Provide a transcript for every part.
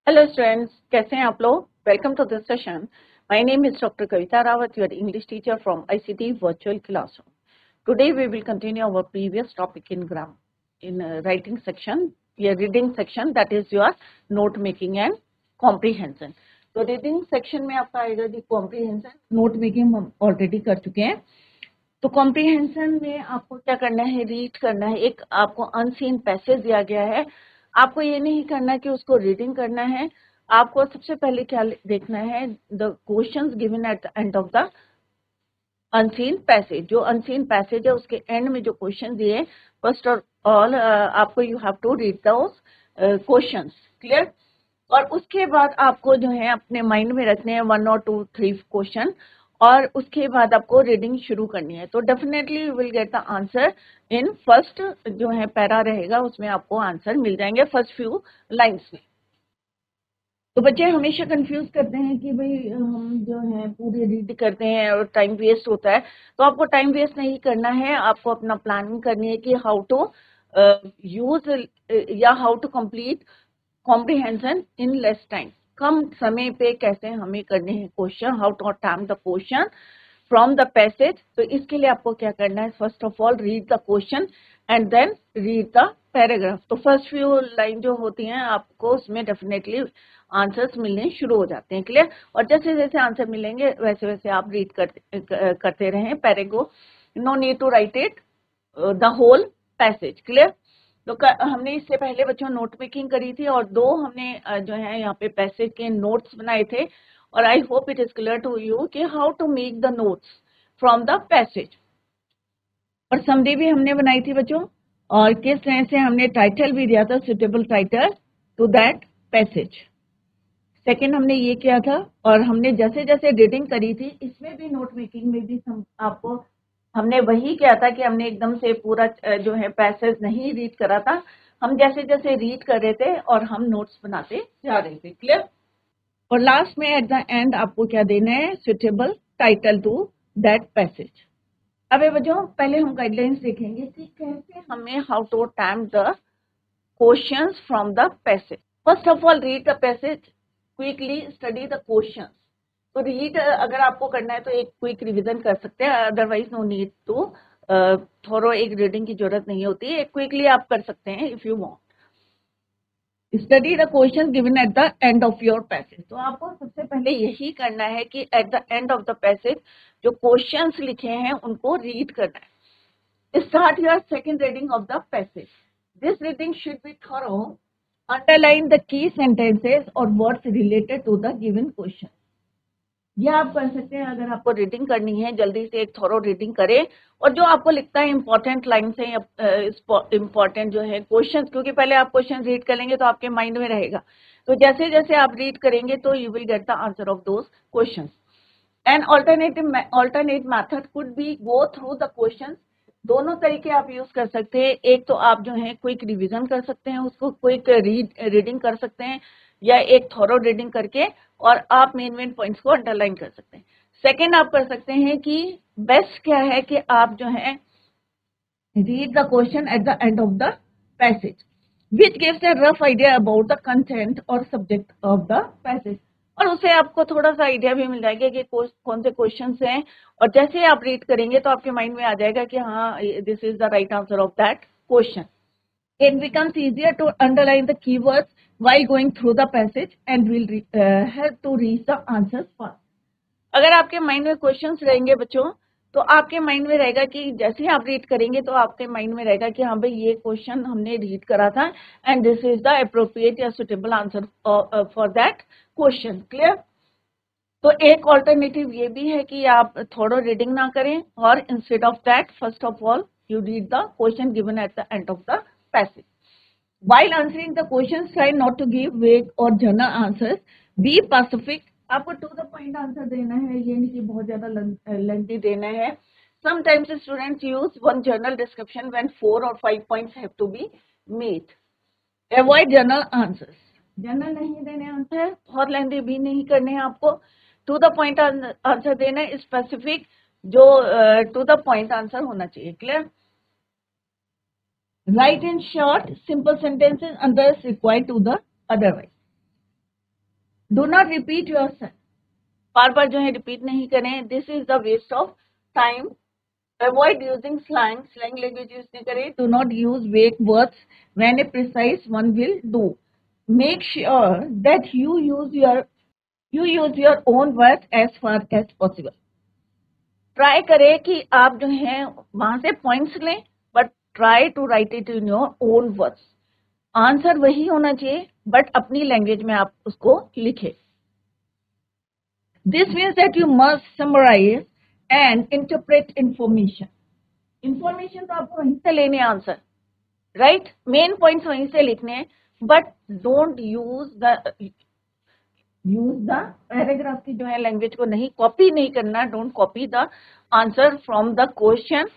Hello students, कैसे हैं आप लोग। Welcome to this session. My name is doctor Kavita Rawat, your English teacher from ICT virtual classroom. Today we will continue our previous topic in grammar in writing section, your reading section, that is your note making and comprehension. तो reading section में आपका आएगा जी comprehension. Note making हम already कर चुके हैं. तो comprehension में आपको क्या करना है, रीड करना है. एक आपको अनसीन पैसेज दिया गया है. आपको ये नहीं करना कि उसको रीडिंग करना है. आपको सबसे पहले क्या देखना है, the questions given at the end of the unseen passage. जो अनसीन पैसेज है उसके एंड में जो क्वेश्चन दिए, फर्स्ट ऑफ ऑल आपको you have to read those questions. Clear. और उसके बाद आपको जो है अपने माइंड में रखने हैं 1 और 2 3 क्वेश्चन, और उसके बाद आपको रीडिंग शुरू करनी है. तो definitely you will get the answer in first जो है पैरा रहेगा, उसमें आपको आंसर मिल जाएंगे फर्स्ट फ्यू लाइंस में. तो बच्चे हमेशा कंफ्यूज करते हैं कि भाई हम जो है पूरे रीड करते हैं और टाइम वेस्ट होता है. तो आपको टाइम वेस्ट नहीं करना है. आपको अपना प्लानिंग करनी है कि हाउ टू यूज या how to complete comprehension in less time. कम समय पे कैसे हमें करने हैं question, how to attempt the question from the passage. तो इसके लिए आपको क्या करना है, first of all read the question and then read the paragraph. तो फर्स्ट फ्यू लाइन जो होती हैं आपको उसमें डेफिनेटली आंसर्स मिलने शुरू हो जाते हैं. क्लियर. और जैसे जैसे आंसर मिलेंगे वैसे वैसे आप रीड करते रहें paragraph. No need to write it the whole passage. Clear. तो हमने इससे पहले बच्चों नोट मेकिंग करी थी और 2 हमने जो है यहाँ पे पैसेज के नोट्स बनाए थे. और I hope it is clear to you कि how to make the notes from the passage. और समरी भी हमने बनाई थी बच्चों, और किस तरह से हमने टाइटल भी दिया था, suitable title to that passage. Second हमने ये किया था. और हमने जैसे जैसे रीडिंग करी थी इसमें भी नोट मेकिंग में भी आपको हमने वही किया था कि हमने एकदम से पूरा जो है पैसेज नहीं रीड करा था. हम जैसे जैसे रीड कर रहे थे और हम नोट्स बनाते जा रहे थे. क्लियर. और लास्ट में एट द एंड आपको क्या देना है, suitable title to that passage. अब बच्चों पहले हम गाइडलाइंस देखेंगे कि कैसे हमें how to attempt the questions from the passage. First of all read the passage, quickly study the questions. तो रीड अगर आपको करना है तो एक क्विक रिवीजन कर सकते हैं, अदरवाइज नो नीड टू थोरो एक रीडिंग की जरूरत नहीं होती है. क्विकली आप कर सकते हैं if you want. Study the question given at the end of your passage. तो आपको सबसे पहले यही करना है कि at the end of the passage जो क्वेश्चंस लिखे हैं उनको रीड करना है. Start your second reading of the passage. This reading should be thorough. Underline the key sentences और words related to the given question. यह आप कर सकते हैं. अगर आपको रीडिंग करनी है जल्दी से एक थोरो रीडिंग करें, और जो आपको लिखता है इंपॉर्टेंट लाइन से इंपॉर्टेंट जो है क्वेश्चन, क्योंकि पहले आप क्वेश्चन रीड करेंगे तो आपके माइंड में रहेगा. तो जैसे जैसे आप रीड करेंगे तो you will get the answer of those question. And alternate method could be go through the question. दोनों तरीके आप यूज कर सकते हैं. एक तो आप जो है क्विक रिविजन कर सकते हैं, उसको क्विक रीडिंग कर सकते हैं, या एक थोरो रीडिंग करके और आप मेन पॉइंट्स को अंडरलाइन कर सकते हैं. सेकंड आप कर सकते हैं कि बेस्ट क्या है कि आप जो है read the question eight the end of the passage which gives a rough idea about the content और सब्जेक्ट ऑफ द पैसेज. और उससे आपको थोड़ा सा आइडिया भी मिल जाएगा कि कौन से क्वेश्चंस हैं, और जैसे आप रीड करेंगे तो आपके माइंड में आ जाएगा कि हाँ this is the right answer of that question. It becomes easier to underline the keywords while going through the passage and will help to reach the answers fast. अगर आपके माइंड में क्वेश्चंस रहेंगे बच्चों तो आपके माइंड में रहेगा कि जैसे ही आप रीड करेंगे तो आपके माइंड में रहेगा कि हाँ भाई ये क्वेश्चन हमने रीड करा था and this is the appropriate या suitable answer for that question. Clear. तो एक ऑल्टरनेटिव ये भी है कि आप थोड़ा रीडिंग ना करें, और instead of that first of all you read the question given at the end of the passage. While answering the questions, try not to give vague or general answers. Be specific. आपको to the point answer देना है, ये नहीं कि बहुत ज्यादा lengthy देना है. Sometimes students use one general description when 4 or 5 points have to be made. Avoid general answers. General नहीं देने आंसर, बहुत लेंथी भी नहीं करने हैं आपको. टू द पॉइंट आंसर देना है, स्पेसिफिक जो टू द पॉइंट आंसर होना चाहिए. Clear. Write in short, simple sentences unless required to the otherwise. Do not repeat yourself, बार बार जो है रिपीट नहीं करें. This is the waste of time. Avoid using slang, slang language use नहीं करें. Do not use vague words when a precise one will do. Make sure that you use your own words as far as possible. Try करें कि आप जो है वहां से points लें, but try to write it in your own words. Answer वही होना चाहिए बट अपनी लैंग्वेज में आप उसको लिखें. This means that you must summarise and interpret information. Information तो आपको वहीं से लेने आंसर, राइट. मेन पॉइंट्स वहीं से लिखने हैं, but don't use the paragraph की जो है लैंग्वेज को नहीं कॉपी नहीं करना. Don't copy the answer from the question.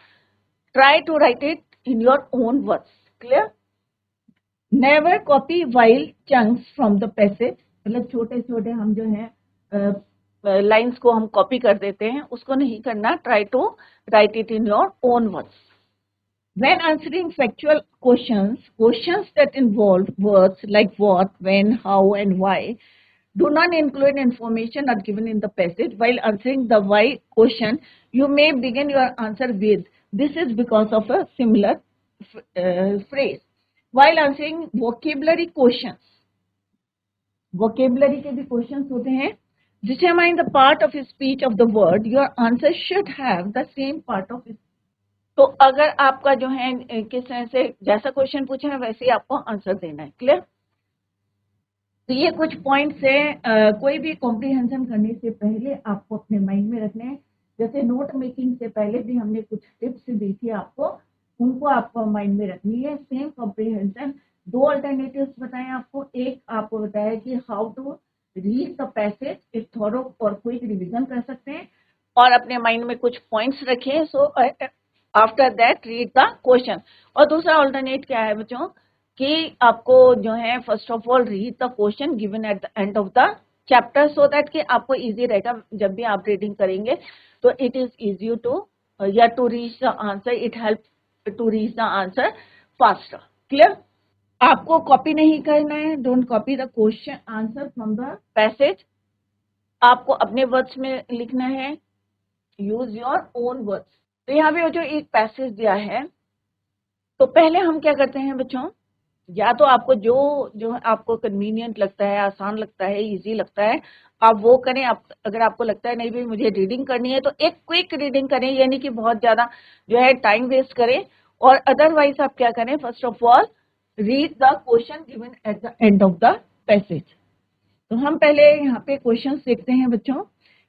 Try to write it in your own words. Clear. Never copy while chunks from the passage. मतलब छोटे छोटे हम जो है लाइन्स को हम कॉपी कर देते हैं, उसको नहीं करना. Try to write it in your own words. When answering factual questions that involve words like what, when, how, and why, do not include information not given in the passage. While answering the why question, you may begin your answer with, this is because of a similar phrase. While answering vocabulary questions, vocabulary के भी questions होते हैं. Determine the part of speech of the word. Your answer should have the same part of speech. तो अगर आपका जो है किस तरह से जैसा क्वेश्चन पूछा है वैसे ही आपको आंसर देना है. क्लियर. तो ये कुछ पॉइंट्स है. कोई भी कॉम्प्रिहेंशन करने से पहले आपको अपने माइंड में रखने हैं. जैसे नोट मेकिंग से पहले भी हमने कुछ टिप्स दी थी आपको, उनको आपको माइंड में रखनी है. Same comprehension. दो अल्टरनेटिव्स बताएं आपको. एक आपको बताया कि how to read the passage, एक थोरो और क्विक रिवीजन कर सकते हैं और अपने माइंड में कुछ पॉइंट्स रखें. So after that read the question. और दूसरा ऑल्टरनेट क्या है बच्चों कि आपको जो है first of all read the question given at the end of the chapter, so that कि आपको इजी रहेगा जब भी आप रीडिंग करेंगे. तो it is easy to reach the answer. It help to reach the answer faster. Clear. आपको copy नहीं करना है. Don't copy the question answer from the passage. आपको अपने वर्ड्स में लिखना है. Use your own words. तो यहाँ पे जो एक पैसेज दिया है, तो पहले हम क्या करते हैं बच्चों, या तो आपको जो आपको कन्वीनियंट लगता है, आसान लगता है, इजी लगता है, आप वो करें. अगर आपको लगता है नहीं भाई मुझे रीडिंग करनी है तो एक क्विक रीडिंग करें, यानी कि बहुत ज्यादा जो है टाइम वेस्ट करें. और अदरवाइज आप क्या करें, first of all read the question given at the end of the passage. तो हम पहले यहाँ पे क्वेश्चंस देखते हैं बच्चों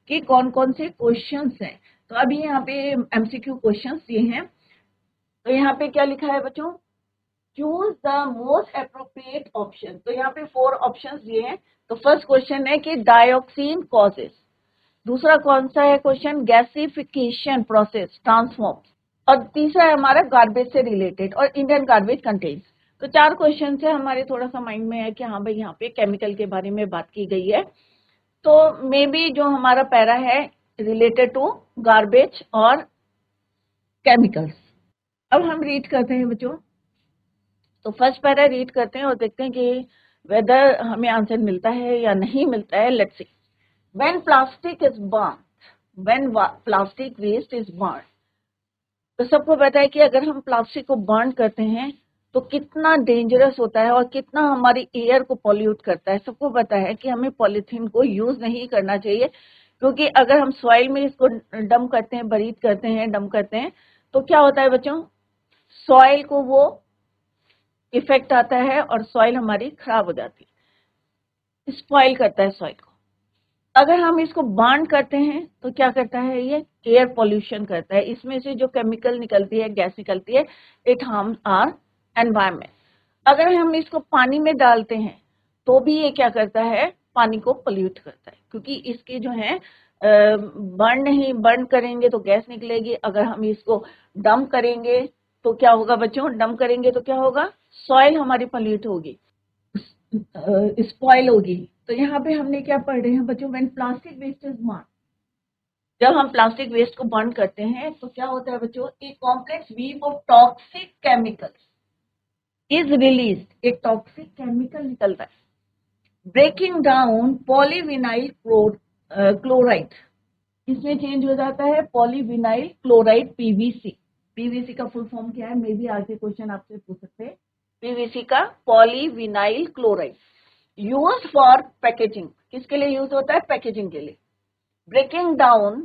कि कौन कौन से क्वेश्चंस हैं. तो अभी यहाँ पे एमसीक्यू क्वेश्चंस दिए हैं. तो यहाँ पे क्या लिखा है बच्चों, choose the most appropriate option. तो यहाँ पे 4 ऑप्शंस दिए हैं. तो फर्स्ट क्वेश्चन है कि डायोक्सिन कॉजेस. दूसरा कौन सा है क्वेश्चन, गैसिफिकेशन प्रोसेस ट्रांसफॉर्म. और तीसरा है हमारा गार्बेज से रिलेटेड और इंडियन गार्बेज कंटेन्स. तो 4 क्वेश्चन से हमारे थोड़ा सा माइंड में है कि हाँ भाई यहाँ पे केमिकल के बारे में बात की गई है. तो मे बी जो हमारा पैरा है रिलेटेड टू गार्बेज और केमिकल्स. अब हम रीड करते हैं बच्चों. तो फर्स्ट पैरा रीड करते हैं और देखते हैं कि वेदर हमें आंसर मिलता है या नहीं मिलता है. Let's see. When plastic is burn, when plastic waste is burn. तो सबको पता है कि अगर हम प्लास्टिक को बर्न करते हैं तो कितना डेंजरस होता है और कितना हमारी एयर को पॉल्यूट करता है. सबको पता है कि हमें पॉलीथीन को यूज नहीं करना चाहिए, क्योंकि अगर हम सॉइल में इसको डंप करते हैं, बरीड करते हैं, डंप करते हैं, तो क्या होता है बच्चों, सॉइल को वो इफेक्ट आता है और सॉइल हमारी खराब हो जाती है, स्पॉइल करता है सॉइल को. अगर हम इसको बर्न करते हैं तो क्या करता है, ये एयर पॉल्यूशन करता है. इसमें से जो केमिकल निकलती है, गैस निकलती है, इट हार्म्स आवर एनवायरमेंट. अगर हम इसको पानी में डालते हैं तो भी ये क्या करता है, पानी को पोल्यूट करता है, क्योंकि इसके जो है बर्न करेंगे तो गैस निकलेगी. अगर हम इसको डंप करेंगे तो क्या होगा बच्चों, डंप करेंगे तो क्या होगा, सॉइल हमारी पोल्यूट होगी, स्पॉइल होगी. तो यहाँ पे हमने क्या पढ़ रहे हैं बच्चों, when plastic waste is burn. जब हम प्लास्टिक वेस्ट को बर्न करते हैं तो क्या होता है बच्चों, एक complex weave of toxic chemicals is release. एक टॉक्सिक केमिकल निकलता है. ब्रेकिंग डाउन पॉलीविनाइल क्लोराइड, इसमें चेंज हो जाता है पॉलीविनाइल क्लोराइड पीवीसी। पीवीसी का फुल फॉर्म क्या है, मे भी आज के क्वेश्चन आपसे पूछ सकते हैं। पीवीसी का polyvinyl chloride use for packaging, किसके लिए यूज होता है, पैकेजिंग के लिए। ब्रेकिंग डाउन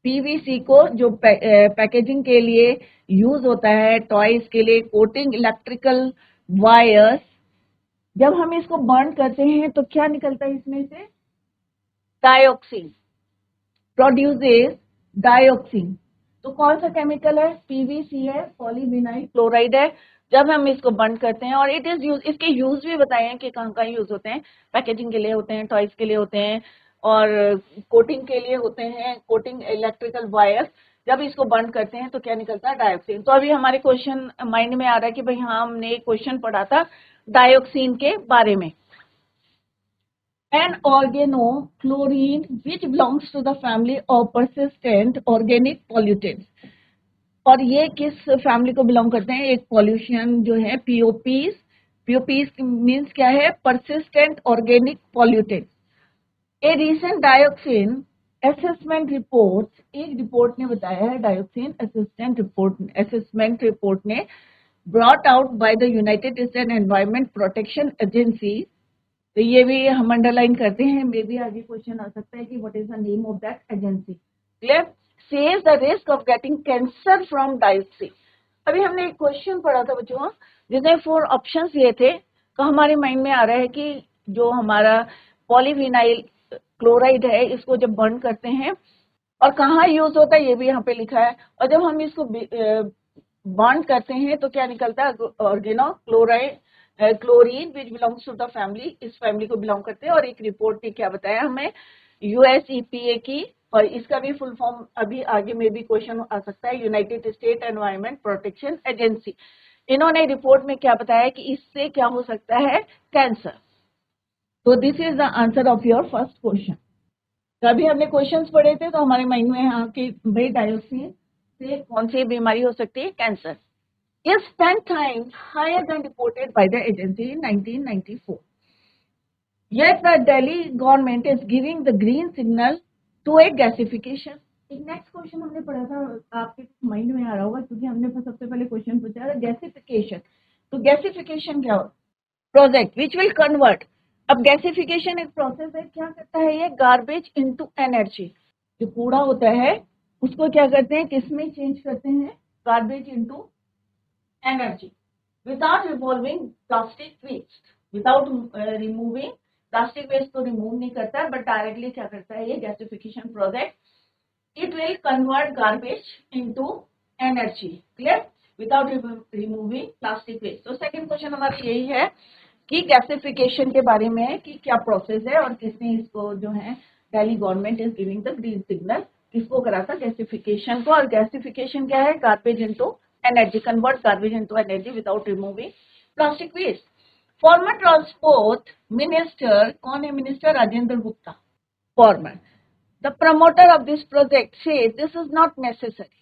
पीवीसी को जो पैकेजिंग के लिए यूज होता है, टॉयज के लिए, कोटिंग इलेक्ट्रिकल वायर्स, जब हम इसको बर्न करते हैं तो क्या निकलता है इसमें से, डाइऑक्सिन, प्रोड्यूसेस डाइऑक्सिन। तो कौन सा केमिकल है, पीवीसी है, पॉलीविनाइल क्लोराइड है। जब हम इसको बर्न करते हैं, और इट इज यूज, इसके यूज भी बताए हैं कि कहाँ कहाँ यूज होते हैं, पैकेजिंग के लिए होते हैं, टॉयज के लिए होते हैं, और कोटिंग के लिए होते हैं, कोटिंग इलेक्ट्रिकल वायर्स। जब इसको बर्न करते हैं तो क्या निकलता है, डाइऑक्सिन। तो अभी हमारे क्वेश्चन माइंड में आ रहा है कि भाई हाँ, हमने एक क्वेश्चन पढ़ा था डाइऑक्सिन के बारे में। An organochlorine which belongs to the family of persistent organic pollutants, और ये किस फैमिली को बिलोंग करते हैं, एक पॉल्यूशन जो है पीओपीज। पीओपीज मीन्स क्या है, परसिस्टेंट ऑर्गेनिक पॉल्यूटेंट। ए रिसेंट डाइऑक्सिन असेसमेंट रिपोर्ट, एक रिपोर्ट ने बताया है, डाइऑक्सिन असेसमेंट रिपोर्ट ने brought out by the United states environment protection agency. तो ये भी हम अंडरलाइन करते हैं, मे भी आगे क्वेश्चन आ सकता है कि what is the name of that agency. Clear, saves the risk of getting cancer from dioxin. अभी हमने एक क्वेश्चन पढ़ा था बच्चों, जिसमें 4 ऑप्शंस ये थे, तो हमारे माइंड में आ रहा है कि जो हमारा पॉलीविनाइल क्लोराइड है, इसको जब बर्न करते हैं और कहाँ यूज होता है ये भी यहाँ पे लिखा है, और जब हम इसको बर्न करते हैं तो क्या निकलता है, organo chloride chlorine which belongs to the family, इस फैमिली को बिलोंग करते हैं। और एक रिपोर्ट ने क्या बताया हमें, यूएसईपीए की, और इसका भी फुल फॉर्म अभी आगे में भी क्वेश्चन आ सकता है, United state environment protection agency. इन्होंने रिपोर्ट में क्या बताया कि इससे क्या हो सकता है, कैंसर। तो this is the answer of your first question. तो अभी हमने क्वेश्चंस पढ़े थे, तो हमारे माइंड में यहाँ के भाई डाइऑक्सिन से कौन सी बीमारी हो सकती है, cancer. is 10 times higher than reported by the agency in 1994. Yet the Delhi government is giving the green signal to a gasification. एक नेक्स्ट क्वेश्चन हमने पढ़ा था, आपके माइंड में आ रहा होगा, क्योंकि हमने सबसे पहले क्वेश्चन पूछा था गैसिफिकेशन। तो गैसिफिकेशन क्या हो, प्रोजेक्ट विच विल कन्वर्ट। अब गैसिफिकेशन एक प्रोसेस है, क्या करता है ये, गार्बेज इनटू एनर्जी। जो कूड़ा होता है उसको क्या करते हैं, किसमें चेंज करते हैं, garbage into energy without removing plastic waste, without removing plastic waste को remove नहीं करता है, but directly क्या करता है ये gasification project, it will convert garbage into energy, clear, without removing plastic waste। तो second question हमारा यही है कि gasification के बारे में है कि क्या प्रोसेस है और किसने इसको जो है, Delhi government is giving the green signal, किसको करा था, गैसिफिकेशन को। और गैसिफिकेशन क्या है, garbage into energy, convert garbage into energy without removing plastic waste। Former transport minister, कौन है minister, Rajendra Gupta, former। The promoter of this project says this is not necessary.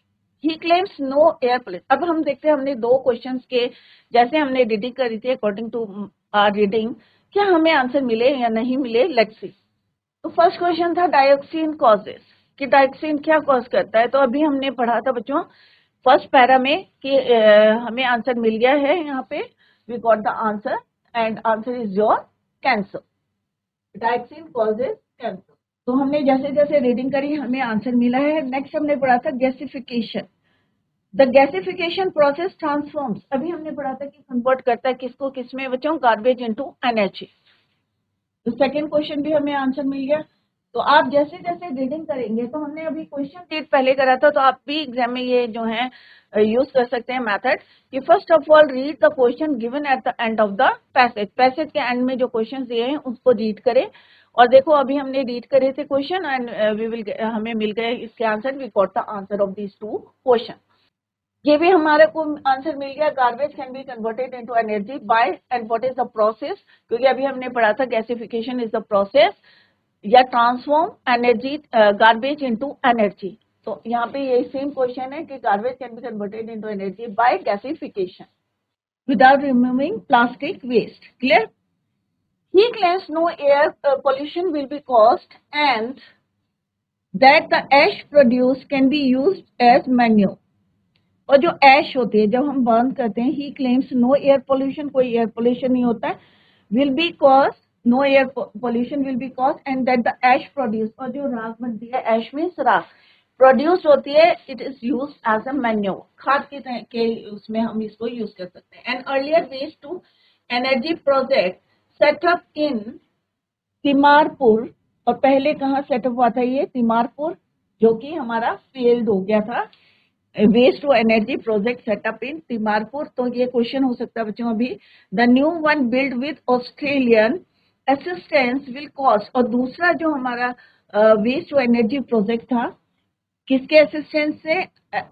He claims no air pollution। अब हम देखते हैं, हमने 2 questions के जैसे हमने रीडिंग करी थी, अकॉर्डिंग टू रीडिंग, क्या हमें आंसर मिले या नहीं मिले, लेट्स सी। तो फर्स्ट क्वेश्चन था डाइऑक्सिन कॉजेस, कि डाइऑक्सिन क्या कॉज करता है। तो अभी हमने पढ़ा था बच्चों फर्स्ट पैरा में कि हमें आंसर मिल गया है, यहाँ पे we got the answer, and answer is your cancer, dioxin causes cancer. तो हमने जैसे जैसे रीडिंग करी हमें आंसर मिला है। नेक्स्ट हमने पढ़ा था gasification, the gasification process transforms, अभी हमने पढ़ा था कि कन्वर्ट करता है किसको किसमें बच्चों, गार्बेज इनटू एनर्जी। तो सेकंड क्वेश्चन भी हमें आंसर मिल गया। तो आप जैसे जैसे रीडिंग करेंगे, तो हमने अभी क्वेश्चन रीड पहले करा था, तो आप भी एग्जाम में ये जो है यूज कर सकते हैं मेथड, कि first of all read the question given at the end of the passage, passage के एंड में जो क्वेश्चन दिए हैं उसको रीड करें। और देखो अभी हमने रीड करे थे क्वेश्चन, एंड वी विल, हमें मिल गए इसके answer, we got the answer of these 2 question. ये भी हमारे को आंसर मिल गया, garbage can be converted into energy by, and what is the process, क्योंकि अभी हमने पढ़ा था गैसिफिकेशन इज द प्रोसेस या transform energy, garbage into energy. तो यहाँ पे ये सेम क्वेश्चन है कि garbage can be converted into energy by gasification without removing plastic waste, clear. He claims no air pollution will be caused and that the ash produced can be used as manure. और जो ऐश होती है जब हम burn करते हैं, he claims no air pollution, कोई air pollution नहीं होता है, will be cause, no air pollution will be cause and that the ash produce, और जो राख बनती है, ऐश मीन्स राख प्रोड्यूस होती है, it is use as a manure, खाद के उसमें हम इसको यूज कर सकते हैं. And earlier waste to energy project setup in Timarpur, और पहले कहाँ सेटअप हुआ था ये, तिमारपुर, जो कि हमारा फेल्ड हो गया था. Waste to energy project setup in Timarpur. तो ये क्वेश्चन हो सकता है बच्चों अभी. The new one build with Australian assistance will cost, और दूसरा जो हमारा वेस्ट टू एनर्जी प्रोजेक्ट था, किसके असिस्टेंस से,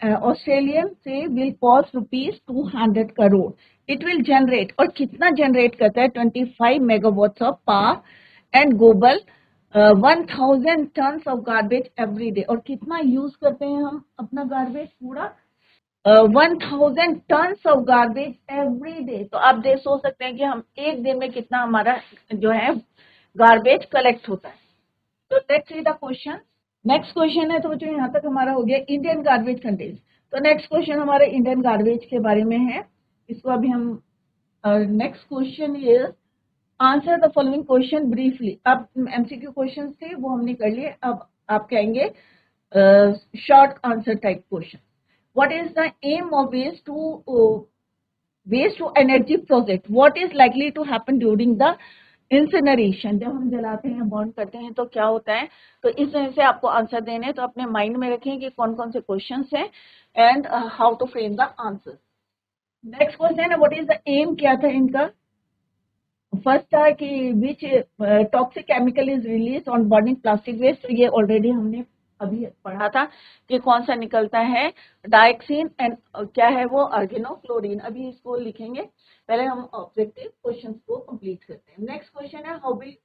ऑस्ट्रेलियन से, will cost ₹200 crore. It will generate, और कितना जनरेट करता है, 25 megawatts of power and global 1000 tons of garbage every day. और कितना यूज करते हैं हम अपना गार्बेज, पूरा 1000 tons of garbage every day. तो आप सोच सकते हैं कि हम एक दिन में कितना हमारा जो है गार्बेज कलेक्ट होता है. तो let's see the question. Next question है, तो बच्चों यहाँ तक हमारा हो गया इंडियन गार्बेज कंटेंट. तो नेक्स्ट क्वेश्चन हमारे इंडियन गार्बेज के बारे में है. इसको अभी हम, next question is answer the following question briefly. अब एमसीक्यू क्वेश्चन थे वो हमने कर लिए, अब आप कहेंगे short answer type question. What is the aim of waste to energy project, what is likely to happen during the incineration. जब हम जलाते हैं, बर्न करते हैं, तो क्या होता है. तो इस तरह से आपको आंसर देने हैं, तो अपने माइंड में रखें कि कौन कौन से क्वेश्चन हैं and how to frame the answer. Next question है, व्हाट इज द एम, क्या था इनका. फर्स्ट था कि which toxic chemical is release on burning plastic waste. ये ऑलरेडी हमने अभी पढ़ा था कि कौन सा निकलता है, डाइऑक्सिन, एंड क्या है वो, ऑर्गेनोक्लोरीन. अभी इसको लिखेंगे, पहले हम ऑब्जेक्टिव क्वेश्चंस को कंप्लीट करते हैं. नेक्स्ट क्वेश्चन है, how will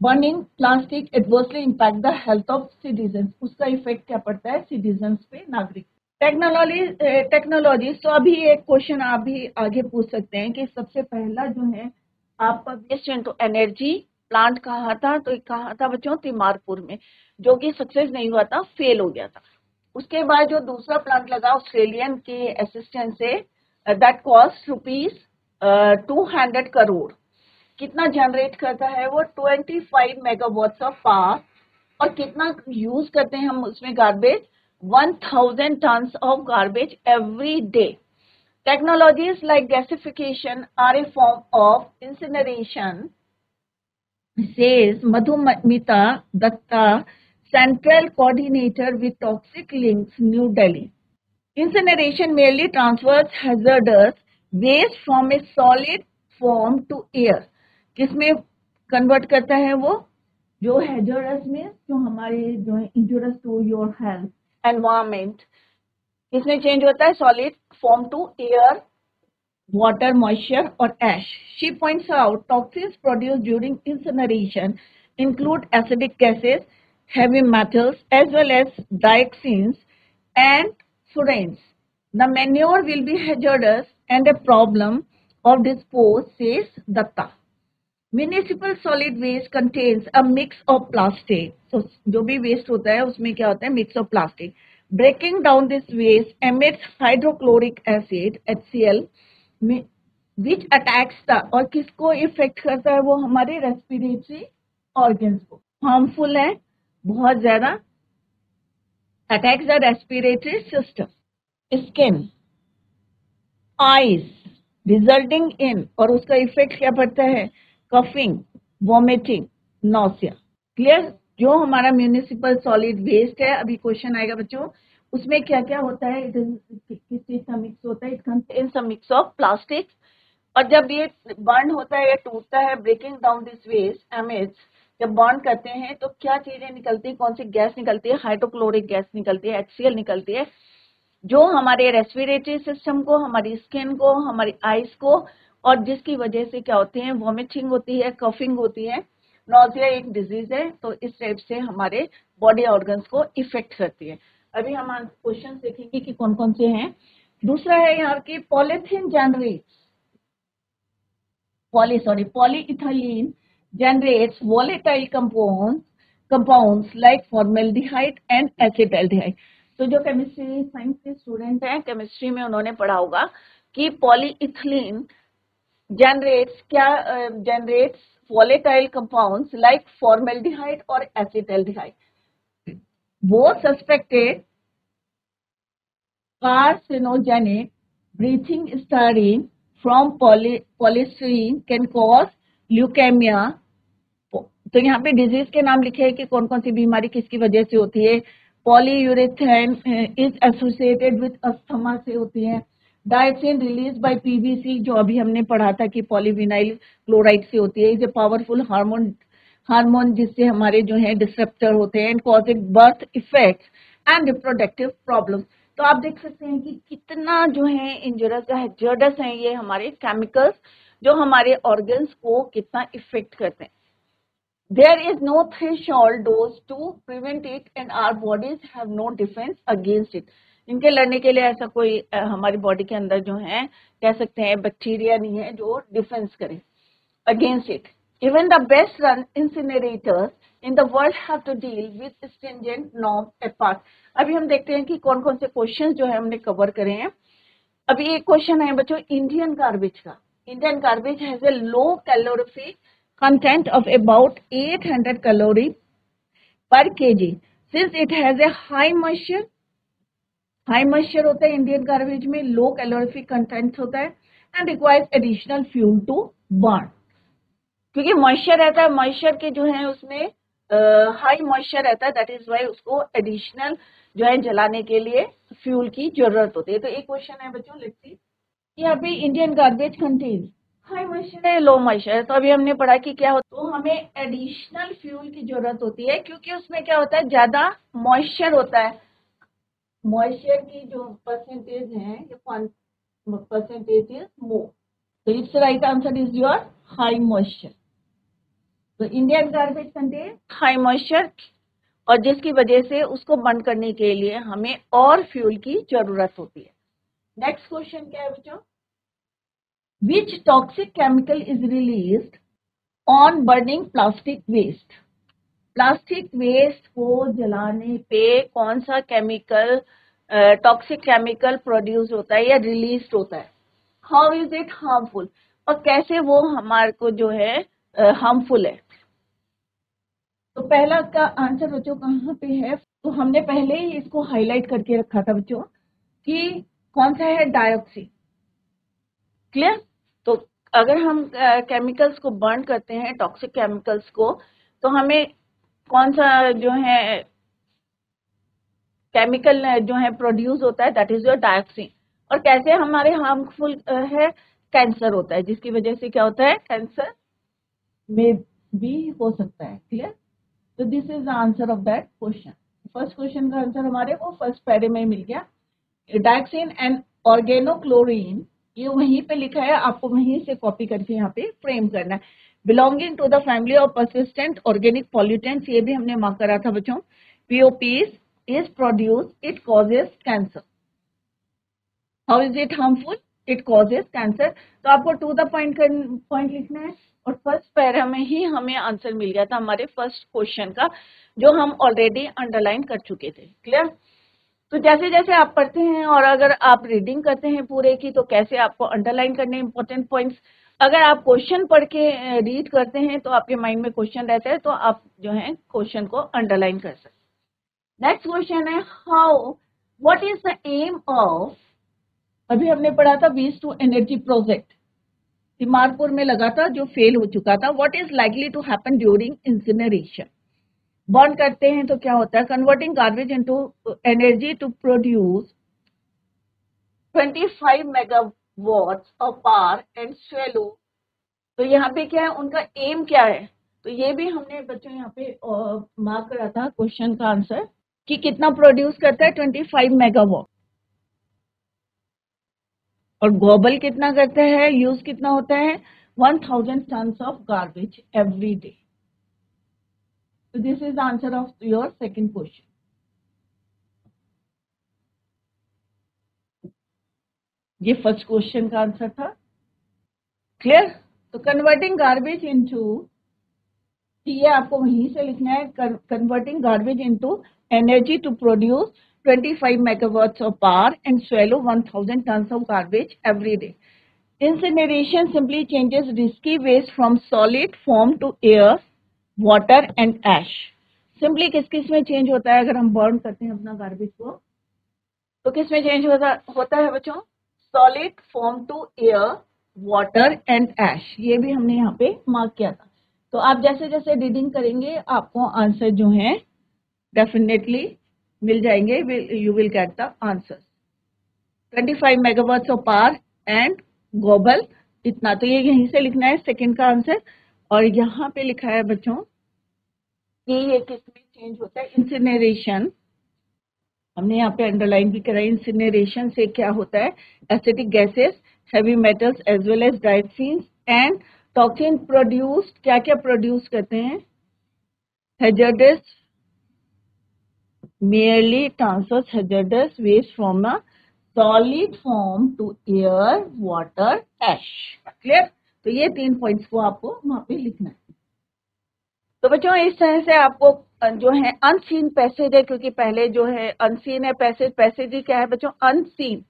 burning plastic adversely impact the health of citizen. उसका इफेक्ट क्या पड़ता है सिटीजन पे, नागरिक. टेक्नोलॉजी. तो अभी एक क्वेश्चन आप भी आगे पूछ सकते हैं कि सबसे पहला जो है आपका वेस्ट इनटू एनर्जी प्लांट कहाँ था. तो कहाँ था बच्चों, तिमारपुर में, जो कि सक्सेस नहीं हुआ था, फेल हो गया था. उसके बाद जो दूसरा प्लांट लगा ऑस्ट्रेलियन के असिस्टेंस से, दैट कॉस्ट ₹200 करोड़. कितना जनरेट करता है वो, 25 मेगावाट्स ऑफ पावर. और कितना यूज करते हैं हम उसमें garbage, 1000 tons of garbage every day. Technologies like gasification are a form of incineration, says Madhumita Datta, Central Coordinator with Toxic Links, New Delhi. Incineration merely transfers hazardous waste from a solid form to air. किसमें convert करता है वो, जो hazardous में, जो हमारे जो है injurious to your health, environment, इसमें चेंज होता है solid form to air, water, moisture और ash. She points out toxins produced during incineration include acidic gases, heavy metals as well as dioxins and furans. The manure will be hazardous and a problem of dispose, says Datta. Municipal solid waste contains a mix of plastic. So जो भी waste होता है उसमें क्या होता है, mix of plastic. Breaking down this waste emits hydrochloric acid HCl, which attacks the, और किसको इफेक्ट करता है वो, हमारे रेस्पिरेटरी ऑर्गन्स को. हार्मफुल है बहुत ज्यादा, attacks the respiratory system, skin, eyes, resulting in, और उसका इफेक्ट क्या पड़ता है, कफिंग, वॉमिटिंग, नॉसिया. क्लियर. जो हमारा म्यूनिसिपल सॉलिड वेस्ट है, अभी क्वेश्चन आएगा बच्चों, उसमें क्या क्या होता है, किस चीज का मिक्स होता है, it contains a mix of plastic. और जब ये बर्न होता है या टूटता है, breaking down this waste emits, जब बर्न करते हैं तो क्या चीजें निकलती है, कौन सी गैस निकलती है, हाइड्रोक्लोरिक गैस निकलती है, HCl निकलती है, जो हमारे रेस्पिरेटरी सिस्टम को, हमारी स्किन को, हमारी आईज को, और जिसकी वजह से क्या होती है, वॉमिटिंग होती है, कफिंग होती है, नॉजिया एक डिजीज है. तो इस टाइप से हमारे बॉडी ऑर्गन्स को इफेक्ट करती है. अभी हम क्वेश्चन देखेंगे कि कौन कौन से हैं. दूसरा है यहाँ की polythene generates, polyethylene generates volatile compounds like formaldehyde and acetaldehyde. तो जो केमिस्ट्री साइंस के स्टूडेंट हैं, केमिस्ट्री में उन्होंने पढ़ा होगा कि polyethylene generates volatile compounds like formaldehyde or acetaldehyde. Both suspected carcinogenic breathing styrene from polystyrene can cause leukemia. तो यहाँ पे डिजीज के नाम लिखे हैं कि कौन कौन सी बीमारी किसकी वजह से होती है. Polyurethane is associated with asthma से होती है. डायक्सिन रिलीज बाय पीवीसी जो अभी हमने पढ़ा था कि पॉलीविनाइल क्लोराइड से होती है. इज ए पावरफुल हार्मोन जिससे हमारे जो है डिसरप्टर होते हैं, causing birth effects and reproductive problems. तो आप देख सकते हैं कि कितना जो है इंजurious हैजर्डस है ये हमारे केमिकल्स जो हमारे ऑर्गन्स को कितना इफेक्ट करते हैं. There is no threshold dose to prevent it and our bodies have no defense against it. इनके लड़ने के लिए ऐसा कोई हमारी बॉडी के अंदर जो है कह सकते हैं बैक्टीरिया नहीं है जो डिफेंस करे against it. Even the best run incinerators in the world have to deal with stringent norms apart. अभी हम देखते हैं कि कौन कौन से क्वेश्चंस जो है हमने कवर करे हैं. अभी एक क्वेश्चन है बच्चों इंडियन गार्बेज का. Indian garbage has a low calorific content of about 800 calorie per kg since it has a high moisture होता है इंडियन गार्बेज में, लो कैलोरीफिक कंटेंट होता है and requires additional fuel to burn. क्योंकि moisture रहता है, moisture के जो है उसमें हाई मॉइस्चर रहता है, दैट इज वाई उसको एडिशनल जो है जलाने के लिए फ्यूल की जरूरत होती है. तो एक क्वेश्चन है बच्चों, लेट्स सी. यहाँ पे Indian garbage contains high moisture है, लो मॉइस्चर है. तो अभी हमने पढ़ा कि क्या होता है, तो हमें एडिशनल फ्यूल की जरूरत होती है क्योंकि उसमें क्या होता है ज्यादा मॉइस्चर होता है. मॉइस्चर की जो परसेंटेज है ये परसेंटेज इज मोर. तो its right answer is your high moisture. तो Indian garbage contain high moisture और जिसकी वजह से उसको बंद करने के लिए हमें और फ्यूल की जरूरत होती है. नेक्स्ट क्वेश्चन क्या है बच्चों, Which toxic chemical is released on burning plastic waste? Plastic waste को जलाने पे कौन सा केमिकल टॉक्सिक केमिकल प्रोड्यूस होता है या रिलीज होता है. हाउ इज इट हार्मफुल, और कैसे वो हमारे को जो है हार्मफुल है. तो पहला का आंसर बच्चों कहाँ पे है, तो हमने पहले ही इसको हाईलाइट करके रखा था बच्चों कि कौन सा है, डाइऑक्सी. क्लियर. तो अगर हम केमिकल्स को बर्न करते हैं टॉक्सिक केमिकल्स को, तो हमें कौन सा जो है केमिकल जो है प्रोड्यूस होता है, दैट इज योर डाइऑक्सिन. और कैसे हमारे हार्मफुल है, कैंसर होता है, जिसकी वजह से क्या होता है, कैंसर में भी हो सकता है. क्लियर. तो this is the answer of that question. First question का आंसर हमारे को फर्स्ट पैरे में मिल गया. डाइऑक्सिन एंड ऑर्गेनोक्लोरीन ये वहीं पे लिखा है, आपको वहीं से कॉपी करके यहाँ पे फ्रेम करना है. Belonging to the family of persistent organic pollutants, ये भी हमने मार्क करा था बच्चों. POPs is produce, it causes cancer. How is it harmful, it causes cancer. तो आपको टू द पॉइंट लिखना है और फर्स्ट पैरा में ही हमें आंसर मिल गया था हमारे फर्स्ट क्वेश्चन का, जो हम ऑलरेडी अंडरलाइन कर चुके थे. क्लियर. तो जैसे जैसे आप पढ़ते हैं और अगर आप रीडिंग करते हैं पूरे की, तो कैसे आपको अंडरलाइन करने इंपॉर्टेंट पॉइंट्स. अगर आप क्वेश्चन पढ़ के रीड करते हैं तो आपके माइंड में क्वेश्चन रहता है, तो आप जो है क्वेश्चन को अंडरलाइन कर सकते हैं. नेक्स्ट क्वेश्चन है, how what is the aim of, अभी हमने पढ़ा था waste to energy project Timarpur में लगा था जो फेल हो चुका था. What is likely to happen during incineration. Burn करते हैं तो क्या होता है, converting garbage into energy to produce 25 megawatts of power and swallow. तो यहाँ पे क्या है, उनका एम क्या है, तो ये भी हमने बच्चों यहाँ पे मार्क करा था क्वेश्चन का आंसर कि कितना प्रोड्यूस करता है, 25 मेगावाट. और ग्लोबल कितना करता है, यूज कितना होता है, 1000 tons of garbage every day. So this is the answer of your second question. ये फर्स्ट क्वेश्चन का आंसर था. क्लियर. तो कन्वर्टिंग गार्बेज इनटू ये आपको वहीं से लिखना है, converting garbage into energy to produce 25 megawatts of power and swallow 1000 tons of garbage every day. Incineration simply changes risky waste from solid form to air, water and ash. Simply किस किस में change होता है? अगर हम burn करते हैं अपना गार्बेज को तो किस में चेंज होता है बच्चों? Solid form to air, water and ash. ये भी हमने यहाँ पे मार्क किया था। तो आप जैसे जैसे रीडिंग करेंगे आपको आंसर जो है डेफिनेटली मिल जाएंगे, you will get the answer. 25 megawatts of power and global, इतना तो ये यहीं से लिखना है सेकंड का आंसर। और यहाँ पे लिखा है बच्चों कि ये किसमें चेंज होता है? इंसिनरेशन। हमने यहाँ पे अंडरलाइन भी करा। इंसिनरेशन से क्या होता है? Acidic gases, heavy metals as well as dioxins and toxin produce. क्या क्या प्रोड्यूस करते हैं? Hazardous, merely transfers hazardous waste from a solid form to air, water, ash. Clear? तो ये 3 पॉइंट्स को आपको वहां पे लिखना है। तो बच्चों इस तरह से आपको जो है अनसीन पैसेज है, क्योंकि पहले जो है अनसीन है पैसेज। पैसेज ही क्या है बच्चों? अनसीन,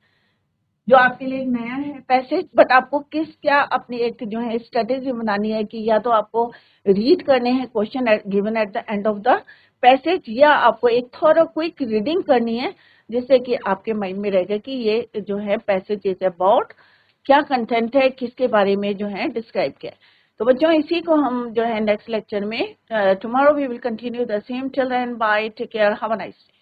जो आपके लिए नया है पैसेज। बट आपको क्या अपनी एक जो है स्ट्रेटेजी बनानी है कि या तो आपको रीड करने हैं question given at the end of the passage, या आपको एक थोड़ा क्विक रीडिंग करनी है जिससे कि आपके माइंड में रहेगा कि ये जो है पैसेज इज अबाउट, क्या कंटेंट है, किसके बारे में जो है डिस्क्राइब किया है। तो बच्चों इसी को हम जो है नेक्स्ट लेक्चर में tomorrow we will continue the same. Till then bye, take care, have a nice day.